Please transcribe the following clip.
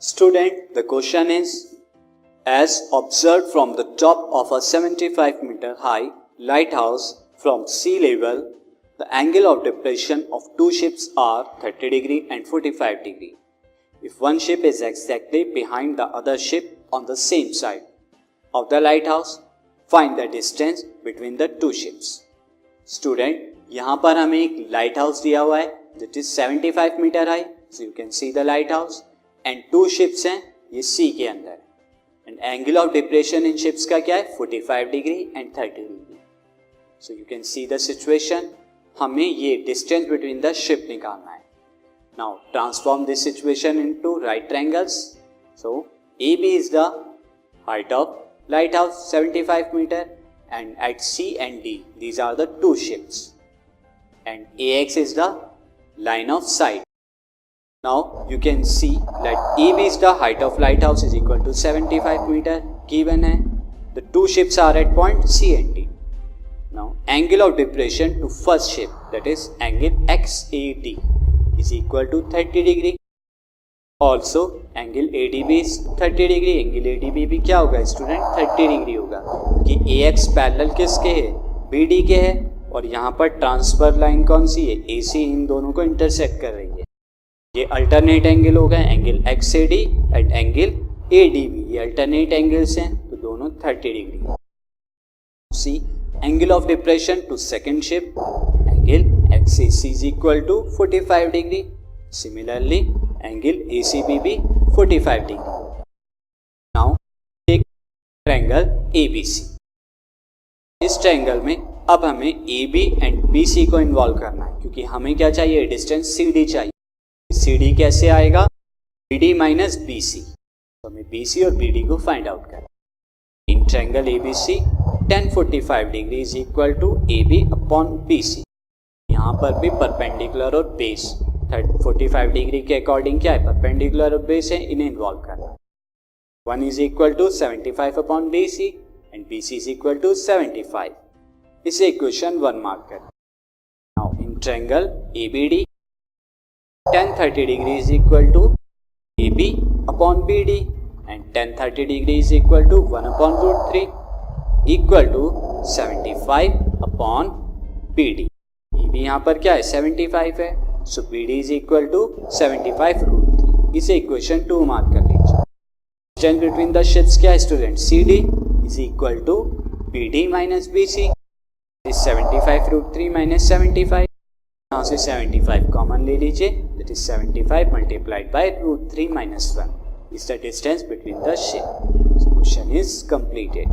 Student, the question is, as observed from the top of a 75-meter high lighthouse from sea level, the angle of depression of two ships are 30 degree and 45 degree. If one ship is exactly behind the other ship on the same side of the lighthouse, find the distance between the two ships. Student, यहाँ पर हमें एक light house दिया हुआ है that is 75 metre high, so you can see the lighthouse, and two ships हैं ये सी के अंदर, and angle of depression in ships का क्या है 45 degree and 30 degree. So you can see the situation. हमें ये distance between the ship निकालना है. Now transform this situation into right triangles. So AB is the height of lighthouse 75 meter, and at C and D these are the two ships, and AX is the line of sight. Now you can see that AB is the height of lighthouse is equal to 75 meter given है. The two ships are at point C and D. Now angle of depression to first ship, that is angle XAD, is equal to 30 degree. Also angle ADB is 30 degree. Angle ADB भी क्या होगा student 30 degree होगा, क्योंकि AX parallel किसके है BD के है, और यहाँ पर ट्रांसफर लाइन कौन सी है AC, इन दोनों को इंटरसेक्ट कर रही है. ये अल्टरनेट एंगल होगा angle XAD and angle ADB, ये अल्टरनेट एंगल्स हैं तो दोनों 30 डिग्री है. See angle of depression to second ship, angle XAC is equal to 45 degree. Similarly angle ACB भी 45 degree. Now take triangle ABC. इस triangle में अब हमें AB एंड BC को इन्वॉल्व करना है, क्योंकि हमें क्या चाहिए डिस्टेंस CD चाहिए. CD कैसे आएगा BD माइनस BC, तो हमें BC और BD को फाइंड आउट करना है. In triangle ABC tan 45 degree is equal to AB upon BC. यहाँ पर भी परपेंडिकुलर और बेस 45 डिग्री के अकॉर्डिंग क्या है परपेंडिकुलर और बेस है, इन्हें इन्वॉल्व करना है. 1 is equal to 75 upon BC and BC is equal to 75. इसे इक्वेशन 1 मार्क करें. Now in triangle ABD tan 30 degree is equal to AB upon BD and tan 30 degree is equal to 1 upon root 3 equal to 75 upon BD. AB यहाँ पर क्या है 75 है, so BD is equal to 75 root 3. इसे equation 2 mark कर लीजिए. Distance between the ships क्या है student CD is equal to BD minus BC is 75 root 3 minus 75. यहाँ से 75 कॉमन ले लीजिए, that is 75 multiplied by root 3 minus 1 is the distance between the ship. So question is completed.